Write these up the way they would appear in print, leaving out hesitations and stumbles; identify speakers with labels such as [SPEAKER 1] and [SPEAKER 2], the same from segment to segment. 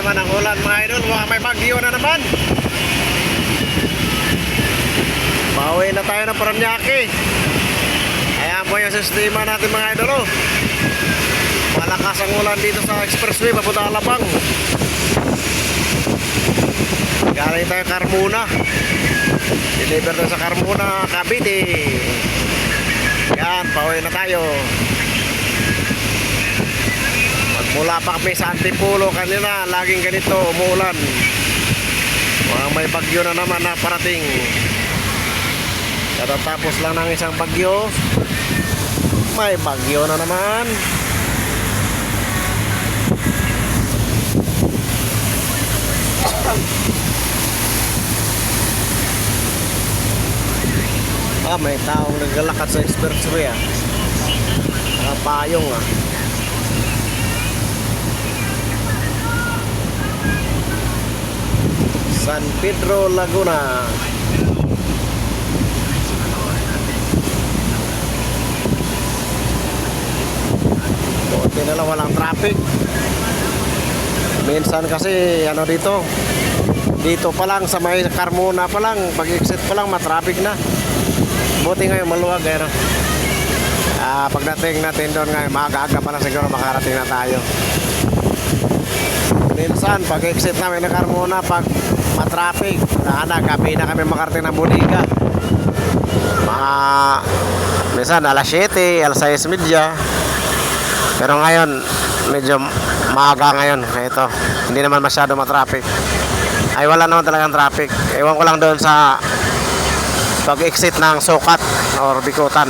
[SPEAKER 1] naman ang ulan mga idol. Mukhang may bagyo na naman. Pauwi na tayo ng Paranaque. Ayan po yung sistema natin mga idol. Oh. Malakas ang ulan dito sa expressway papunta Alabang. Galing tayo Carmona. Deliver na sa Carmona, Cavite. Yan, pauwi na tayo. Magmula pa kami sa Antipolo kanina, laging ganito, umuulan. Mukhang may bagyo na naman na parating. Katatapos lang ng isang bagyo, may bagyo na naman. May taong naglalakad sa expressway nakapayong San Pedro, Laguna. Buti na lang walang traffic. Minsan kasi dito pa lang sa may Carmona pa lang, pag exit pa lang matraffic na. Buti ngayon maluwag pagdating natin doon ngayon maaga-aga pa lang siguro makarating na tayo. Minsan pag exit namin ng Carmona, pag matraffic gabi na kami makarating ng Buliga. Minsan alas 7, alas 6:30. Pero ngayon medyo maaga ngayon kaya ito hindi naman masyado matraffic. Ay wala naman talagang traffic. Ewan ko lang doon sa pag-exit ng Sukat or Bikutan.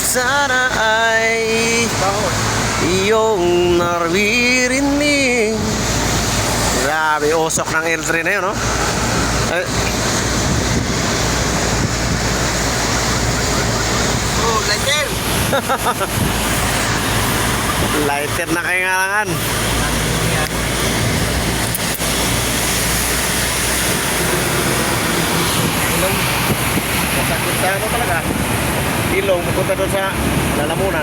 [SPEAKER 1] Sana ay iyong naririnig. Grabe, usok ng L3 na yun, no?
[SPEAKER 2] Lighter!
[SPEAKER 1] Lighter na kailangan. Masakit sa talaga. Ilong, pupunta doon sa lalamunan.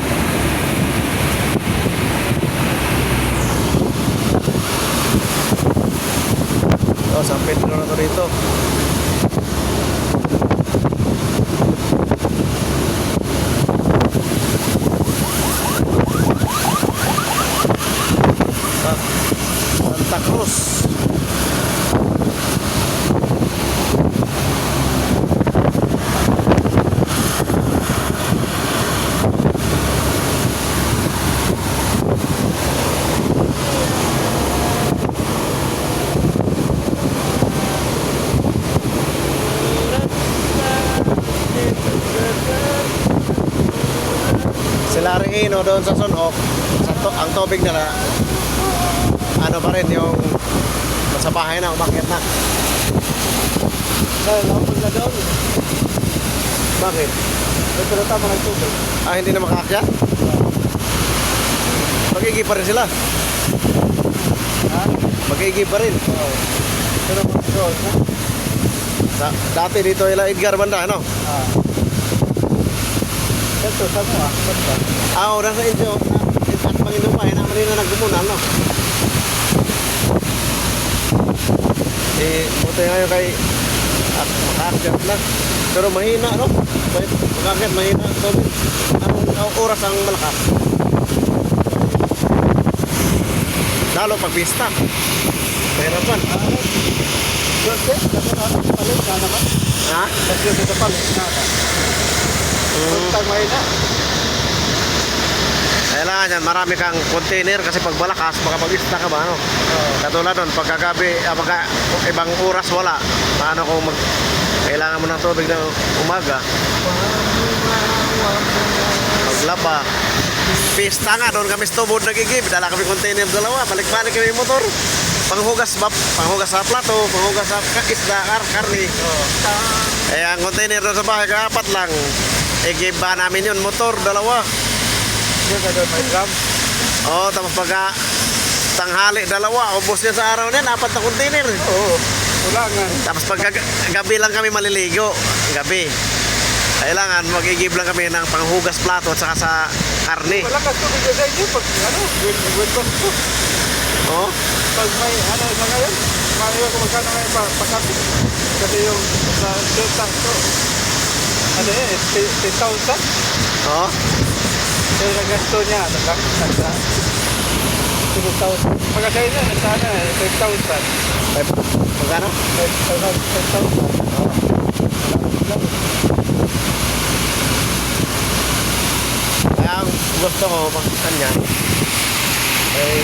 [SPEAKER 1] San Pedro na to dito. Santa Cruz. Sila rin doon sa Sunok, ang tubig nila pa rin yung sa bahay na umakyat na.
[SPEAKER 2] Napag na doon.
[SPEAKER 1] Bakit?
[SPEAKER 2] Ito na tama ng tubig.
[SPEAKER 1] Hindi na makaakyat? Magiging pa rin sila. Magiging pa rin.
[SPEAKER 2] Pero doon,
[SPEAKER 1] dati dito ila Edgar Banda, ano?
[SPEAKER 2] ito, saan mo
[SPEAKER 1] Nasa inyo. At Panginoon pa, naman rin na nagpumunan, no? Buti ngayon kay makaakyat na. Pero mahina, no? Makaakyat, mahina. Anong oras ang malakas? Lalo pag pista. Mahirapan.
[SPEAKER 2] Palit na naman.
[SPEAKER 1] Ha?
[SPEAKER 2] Kasi dito palit na. Puntang mahina.
[SPEAKER 1] Kailangan yan, marami kang container kasi pag malakas, makapag-ista ka ba, ano? Katulad nun, pagkagabi, ibang oras wala. Paano kung kailangan mo ng tubig na umaga? Maglaba. pista nga, doon kami sa tubod nagigib. Dala kami container dalawa, balik-balik kami yung motor. Panghugas sa plato, panghugas sa isda, karni. Eh, ang container doon sa bahay, kaapat lang. I-give ba namin yun, motor, dalawa.
[SPEAKER 2] Yun na doon may drum.
[SPEAKER 1] Oo, tapos pagka tanghali, dalawa. Ubos yan sa araw niyan, 4 na container.
[SPEAKER 2] Oo. Wala nga.
[SPEAKER 1] Tapos pagka gabi lang kami maliligo, gabi. Kailangan mag-i-give lang kami ng panghugas plato at saka sa karni.
[SPEAKER 2] Wala ka tubig na dahil yun. Pag ano, win ko.
[SPEAKER 1] Oo.
[SPEAKER 2] Pag may ano na ngayon, malayo kung magkano ngayon pagkapit. Kasi yung sa Delta to, ano yun, 10,000.
[SPEAKER 1] Oo.
[SPEAKER 2] Pero nagasto niya, nagsa 10,000. Pagkasaya niya, nagsana 10,000.
[SPEAKER 1] Magkano?
[SPEAKER 2] 10,000.
[SPEAKER 1] Kaya ang gusto ko, pag kanyan, ay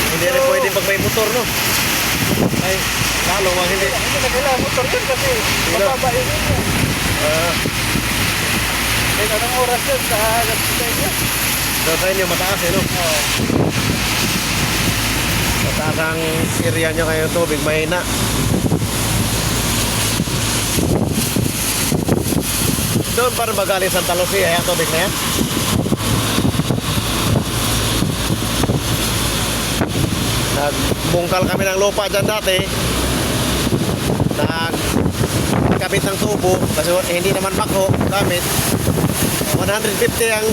[SPEAKER 1] hindi rin pwede pag may motor, no? Ay, lalo, wag hindi.
[SPEAKER 2] Hindi na kailangan motor yun kasi mababain yun. Eh, anong oras yun sa gasitay niya?
[SPEAKER 1] So, sa inyo, mataas eh, no?
[SPEAKER 2] Oo.
[SPEAKER 1] Mataas ang area nyo kayo tubig, mahina. Doon para ba galing Santa Lucia, yung tubig na yan? Nagbungkal kami ng lupa dyan dati. Nagkabit ng tubo kasi hindi naman bako gamit. 150 ang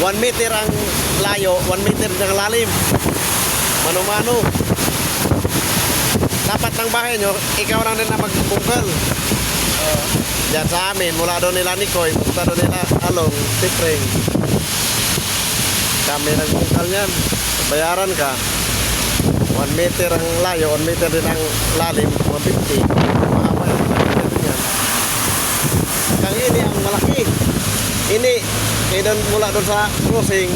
[SPEAKER 1] 1 meter ang layo, 1 meter ang lalim. Mano-mano. Dapat ng bahay nyo, ikaw lang din na magbungkal. Diyan sa amin, mula doon nila Nikoy, punta doon nila Along, Tipring. Kami nagbungkal yan. Bayaran ka. 1 meter ang layo, 1 meter din ang lalim, 150. Mahaba yung meter yan. Hanggang ini ang malaki. Ini, doon mula doon sa crossing,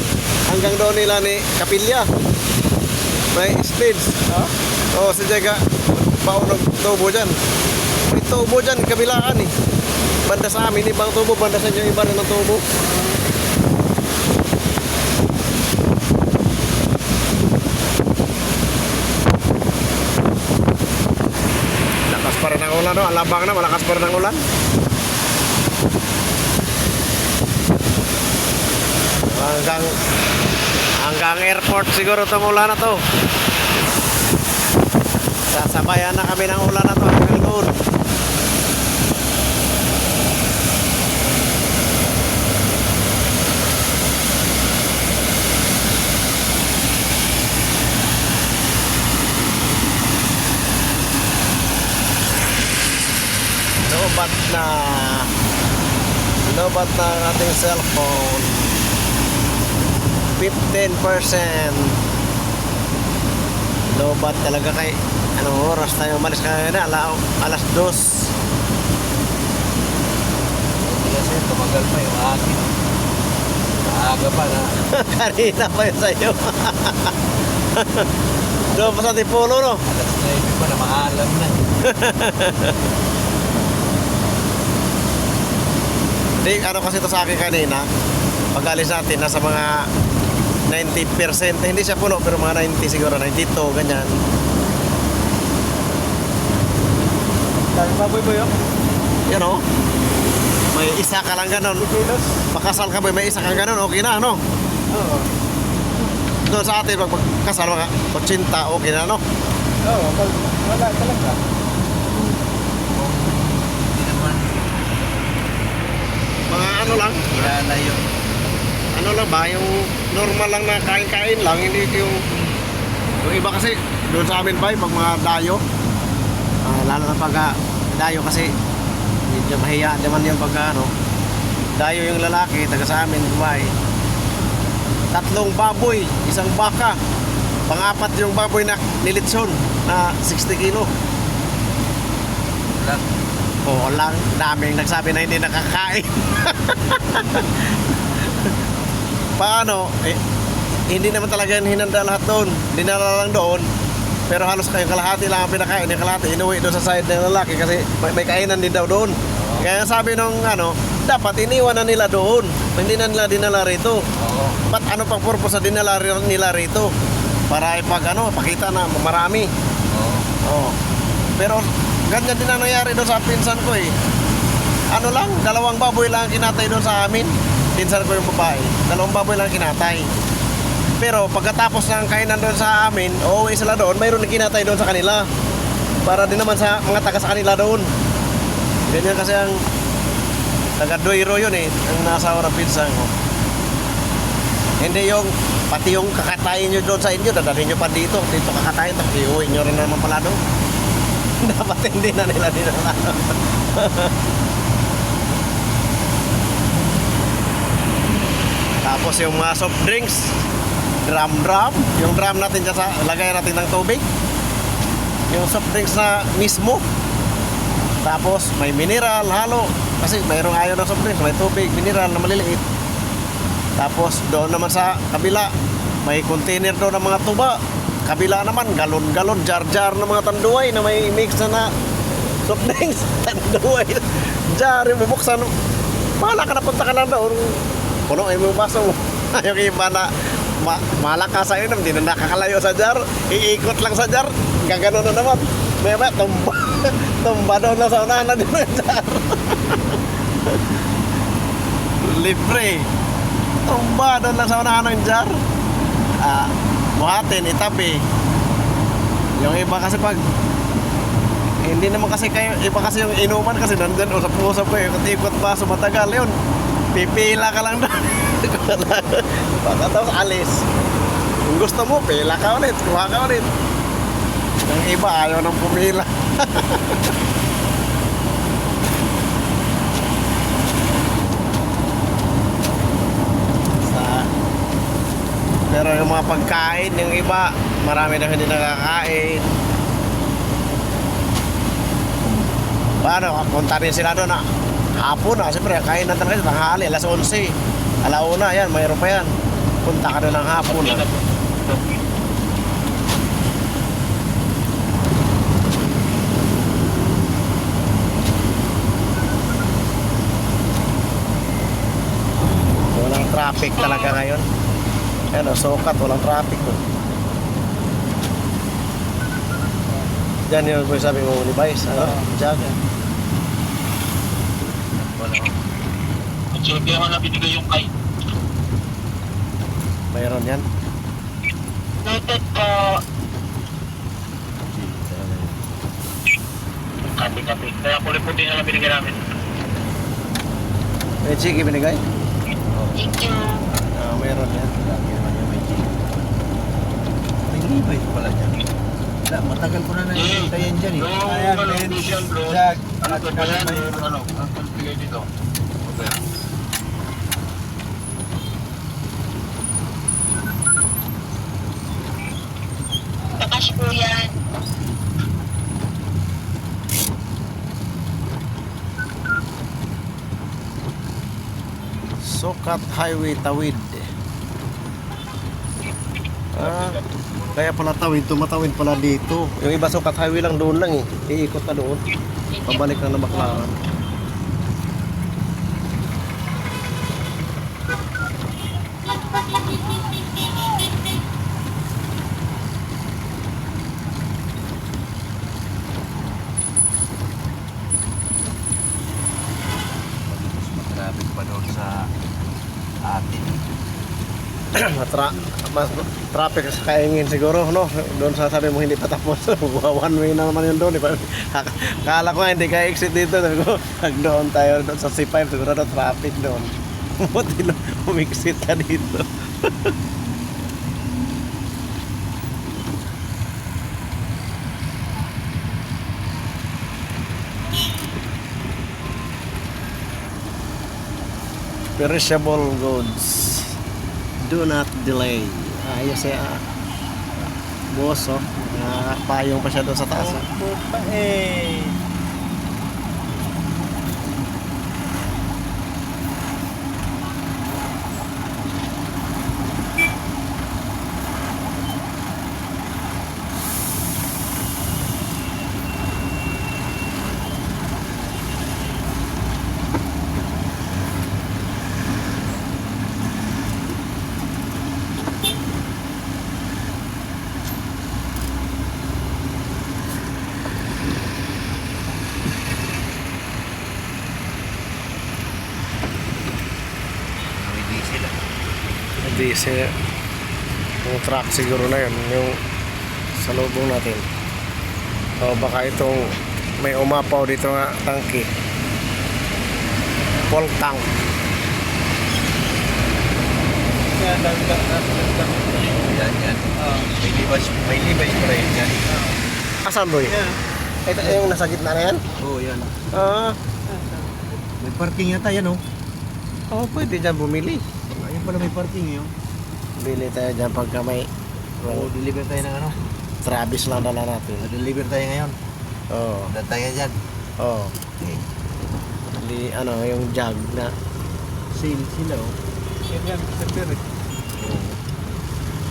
[SPEAKER 1] hanggang doon nila ni Kapilya. May speeds. Oo, si Jega, baon ng tubo dyan. May tubo dyan, kabilaan eh. Banda sa amin, ibang tubo, banda sa inyo, iba rin ng tubo. Lakas pa rin ang ulan, no? Alabang na, malakas pa rin ang ulan. Hanggang airport siguro itong ulan na to. Sasabayan na kami ng ulan na to hanggang doon. Lobat na ang ating cellphone. 15%. Lobat talaga kay anong oras tayo umalis kanina? Alas 2.
[SPEAKER 2] Kasi tumagal pa yung akin. Maaga pa na.
[SPEAKER 1] Kanina pa yun sa'yo. Doon pa sa Tipolo, no?
[SPEAKER 2] Alas 9 pa na maalam na.
[SPEAKER 1] Di, ano kasi ito sa akin kanina, pag alis natin, nasa mga 90%, hindi siya puno, pero mga 90 siguro, 92, ganyan.
[SPEAKER 2] Dami baboy ba yun?
[SPEAKER 1] Yan o. May isa ka lang ganon.
[SPEAKER 2] Kilos?
[SPEAKER 1] Pakasal ka ba, may isa kang ganon, okay na, no?
[SPEAKER 2] Oo.
[SPEAKER 1] Doon sa atin, pag kasal mga 80, okay na, no?
[SPEAKER 2] Oo, wala talaga. Hindi naman
[SPEAKER 1] Mga ano lang,
[SPEAKER 2] kilala yung
[SPEAKER 1] ano lang ba, yung normal lang na kain-kain lang, hindi yung iba kasi, doon sa amin ba, pag mga dayo, lalo na pag dayo kasi, medyo mahiya naman yung pag ano, dayo yung lalaki, taga sa amin, buhay. 3 baboy, 1 baka, pang-4 yung baboy na nilitson, na 60 kilo.
[SPEAKER 2] lang.
[SPEAKER 1] Oo lang, daming nagsabi na hindi nakakain. Paano? Hindi naman talaga yan hinanda lahat doon. Dinala lang doon. Pero halos kayong kalahati lang ang pinakain. Yung kalahati, inuwi doon sa side ng lalaki kasi may kainan din daw doon. Kaya sabi nung dapat iniwan na nila doon. Hindi na nila dinala rito.
[SPEAKER 2] Oo.
[SPEAKER 1] Ba't ano pang purpose na dinala nila rito? Para pakita na marami.
[SPEAKER 2] Oo.
[SPEAKER 1] Oo. Pero ganyan din ang nangyari doon sa pinsan ko eh. Ano lang, 2 baboy lang ang kinatay doon sa amin. Pinsan ko yung babae. 2 baboy lang kinatay. Pero pagkatapos ng kainan doon sa amin, uuwi sila doon, mayroon na kinatay doon sa kanila. Para din naman sa mga taga sa kanila doon. Ganyan kasi ang taga-Doiro yun eh, ang nasa ng pinsan ko. Hindi yung, pati yung kakatayin nyo doon sa inyo, dadalhin nyo pa dito kakatayin, tapos iuwi nyo rin naman pala doon. Dapat hindi na nila dinala. Tapos yung mga soft drinks, drum, yung drum natin dyan sa, lagay natin ng tubig. Yung soft drinks na mismo. Tapos may mineral, halo. Kasi mayroong ayaw ng soft drinks, may tubig, mineral na maliliit. Tapos doon naman sa kabila, may container doon ng mga tuba. Kabila naman, galon-galon, jar-jar ng mga tanduay na may mix na soft drinks. Tanduay, jar, yung bubuksan. Bahala ka na, punta ka lang doon. Punuin mo yung baso mo. Yung iba na malakas sa inom, hindi na nakakalayo sa jar. Iikot lang sa jar, gagano na naman. May tumba daw na sa unahan na din ng jar. Libre. Tumba daw na sa unahan ng jar. Buhatin, itabi. Yung iba kasi pag hindi naman kasi kayo, iba kasi yung inuman kasi nandun, usap-usap ko yung ikot baso matagal yun. Pipila ka lang doon. Pagkatapos alis. Kung gusto mo, pila ka ulit, kuha ka ulit. Yung iba ayaw nang pumila. Pero yung mga pagkain, yung iba, marami na hindi nakakain. Paano? Punta rin sila doon na hapon na. Siyempre, kain na talaga. Tanghali, alas 11. Alauna, yan, mayroon pa yan. Punta ka doon ng hapon na. Walang traffic talaga ngayon. Ano, sukat, walang traffic to. Diyan yung sabi mo ni Vice, ano? Diyan.
[SPEAKER 2] Wala. At sure, kaya nga na binigay yung kay.
[SPEAKER 1] Mayroon yan.
[SPEAKER 2] Noted po. Kapi. Kaya kulay puti na lang binigay namin.
[SPEAKER 1] May chiki binigay?
[SPEAKER 2] Thank you.
[SPEAKER 1] Mayroon yan.
[SPEAKER 3] May Levi's pala dyan. Wala, matagal ko na nakikita yan dyan eh.
[SPEAKER 2] Ayan, Vision Bro.
[SPEAKER 3] Jag.
[SPEAKER 2] Ano ba yan? Ano? Ang bigay dito. Okay.
[SPEAKER 4] Takas po yan.
[SPEAKER 1] Sukat Highway Tawid. Kaya pala tawid, tumatawid pala dito. Yung iba Sukat Highway lang doon lang eh. Iikot na doon. Pabalik na ng Baclaran.
[SPEAKER 3] Traffic pa doon sa atin.
[SPEAKER 1] Mas traffic sa Kaingin siguro, no? Doon sa sabi mo hindi pa tapos. One way na naman yun doon. Kala ko nga hindi ka exit dito. Sabi ko, doon tayo doon sa C5. Siguro na traffic doon. Buti lang, umixit ka dito. Perishable goods. Do not delay. Ayos eh. Boss, oh. Payong pa siya doon sa taas.
[SPEAKER 3] Pa eh.
[SPEAKER 1] diesel. Yung truck siguro na yun, yung salubong natin. O baka itong may umapaw dito nga tangke. Full tank.
[SPEAKER 2] Yan, dami.
[SPEAKER 3] Yan. May libas pa rin yan.
[SPEAKER 1] Asan boy?
[SPEAKER 2] Yan.
[SPEAKER 1] Ito yung nasa gitna na yan?
[SPEAKER 3] Oo, yan.
[SPEAKER 1] Ah,
[SPEAKER 3] May parking yata yan, oh.
[SPEAKER 1] oh, pwede dyan bumili.
[SPEAKER 3] Ayun pala may parking yun.
[SPEAKER 1] Bili tayo dyan pagka may
[SPEAKER 3] Oo, deliver tayo ng ano.
[SPEAKER 1] Travis lang dala natin.
[SPEAKER 3] Deliver tayo ngayon.
[SPEAKER 1] Oo.
[SPEAKER 3] Dad tayo dyan.
[SPEAKER 1] Oo.
[SPEAKER 3] Okay.
[SPEAKER 1] Di ano, yung jug na.
[SPEAKER 3] Sale sila, oh.
[SPEAKER 2] Yan, December eh.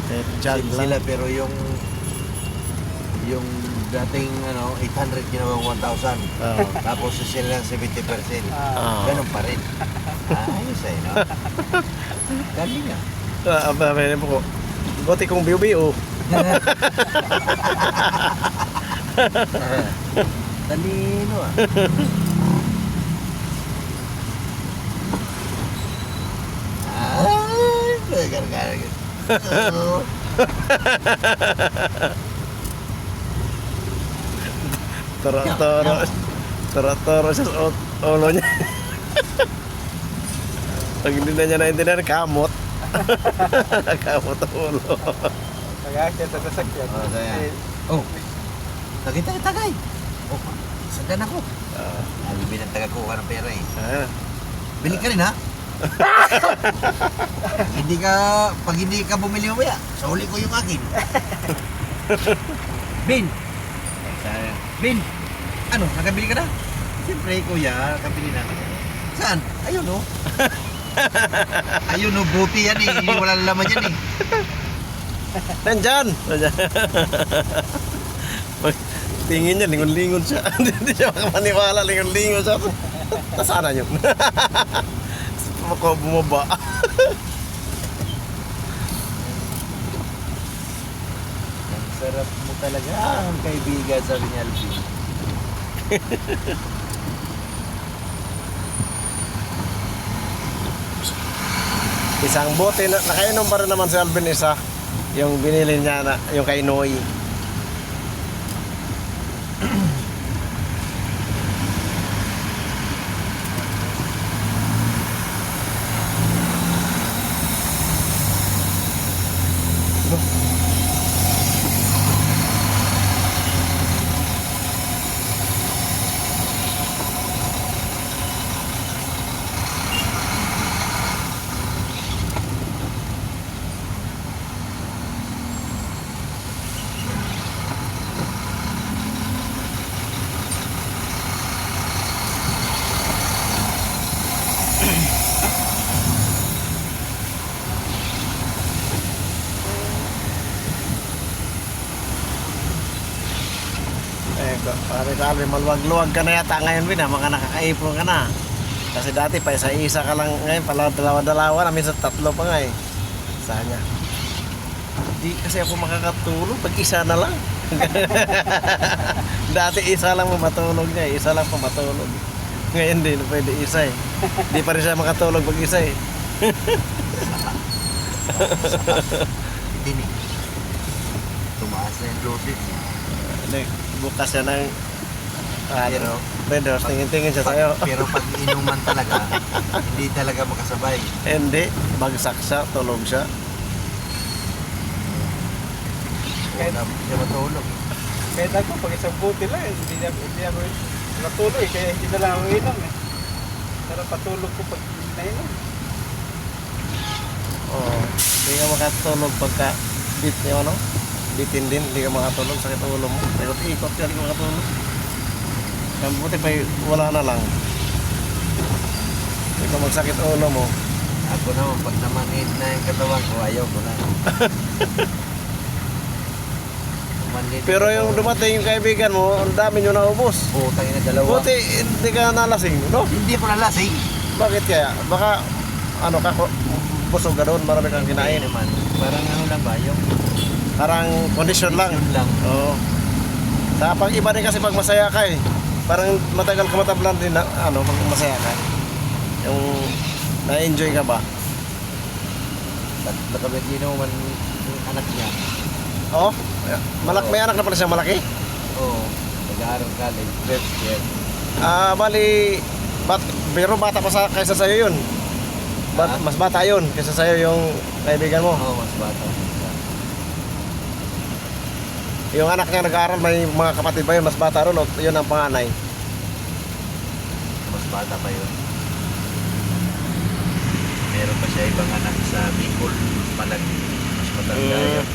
[SPEAKER 1] Eh, jug
[SPEAKER 3] Sale
[SPEAKER 1] lang.
[SPEAKER 3] sila, pero yung dating ano 800 ginawang 1,000.
[SPEAKER 1] Oo.
[SPEAKER 3] Tapos sila lang 70%.
[SPEAKER 1] Ah.
[SPEAKER 3] Ganun pa rin. Ayos eh, no? Galing ah.
[SPEAKER 1] Abay po ko. Buti kong biyo-biyo.
[SPEAKER 3] Talino ah. Ay, gargar.
[SPEAKER 1] Toro sa ulo niya. Pag hindi na niya naintindihan, kamot. Kamot ang ulo.
[SPEAKER 2] Nag-aakyat sa sasakyan.
[SPEAKER 3] Oh, saya. Oh. Nakita ka tagay. Oh, sagan ako. Alibi ng taga-kuha ng pera eh.
[SPEAKER 1] Ah,
[SPEAKER 3] Bili ka rin ha? Pag hindi ka bumili mamaya, sauli ko yung akin. Bin! Bin! Ano, nakabili ka na? Siyempre, kuya, nakabili na. Saan? Ayun oh. Ayun oh, buti yan eh. Wala laman yan eh.
[SPEAKER 1] nandyan! Pag tingin niya, lingon-lingon siya. Hindi siya makamaniwala, lingon-lingon siya. Nasaan yun? Ako bumaba.
[SPEAKER 3] Ang sarap mo talaga, ang kaibigan, sabi ni Alvin.
[SPEAKER 1] Isang bote, nakainom pa rin naman si Alvin isa. Yung binili niya na, yung kay Noy. Sabi, maluwag-luwag ka na yata ngayon, Win, mga nakakaipon ka na. Kasi dati pa isa-isa ka lang ngayon, pala dalawa-dalawa na, minsan tatlo pa nga eh. Sana. Hindi kasi ako makakatulog pag isa na lang. Dati isa lang matulog niya, isa lang pa matulog. Ngayon din, pwede isa eh. Hindi pa rin siya makatulog pag isa eh.
[SPEAKER 3] Hindi ni. Tumaas na yung dosage.
[SPEAKER 1] Bukas siya ng
[SPEAKER 3] Pero,
[SPEAKER 1] vendors, tingin-tingin siya sa'yo.
[SPEAKER 3] pero pag inuman talaga, hindi talaga makasabay.
[SPEAKER 1] Hindi, bagsak siya, tulog siya.
[SPEAKER 3] Wala siya matulog.
[SPEAKER 2] Kahit ako, pag isang buti lang, hindi ako natulog eh, kaya hindi na lang ako inom eh. Pero patulog ko pag nainom.
[SPEAKER 1] Oo, hindi ka makatulog pagka bit niya, ano? Bitin din, hindi ka makatulog, sakit ang ulo mo. Ikot-ikot ka, hindi ka makatulog. Ang buti pa wala na lang. Hindi ka magsakit ang ulo mo.
[SPEAKER 3] Ako naman, pag namanhid na yung katawan ko, ayaw ko na. Namanhid
[SPEAKER 1] Pero yung
[SPEAKER 3] katawan.
[SPEAKER 1] dumating yung kaibigan mo, ang dami nyo naubos.
[SPEAKER 3] Putang ina, dalawa.
[SPEAKER 1] Buti hindi ka nalasing, no?
[SPEAKER 3] Hindi ako nalasing.
[SPEAKER 1] Bakit kaya? Baka, ano ka, busog ka doon, marami kang kinain.
[SPEAKER 3] Naman. Parang ano lang ba, yung
[SPEAKER 1] Parang kondisyon lang.
[SPEAKER 3] yun lang.
[SPEAKER 1] Oo. Sa pag iba din kasi pag masaya ka eh. Parang matagal ka matablan din na, ano, pag masaya ka. Yung na-enjoy ka ba?
[SPEAKER 3] Nagkabitino man yung anak niya.
[SPEAKER 1] Oo. May anak na pala siya malaki.
[SPEAKER 3] Oo. Nag-aaral college. First year.
[SPEAKER 1] Bali, pero bata pa kaysa sa'yo yun. Mas bata yun kaysa sa'yo yung kaibigan mo.
[SPEAKER 3] Oo, mas bata.
[SPEAKER 1] Yung anak niya nag-aaral, may mga kapatid ba yun? Mas bata ron o yun ang panganay?
[SPEAKER 3] Mas bata pa yun. Meron pa siya ibang anak sa Bicol. Mas malaki. Mas matanda yun.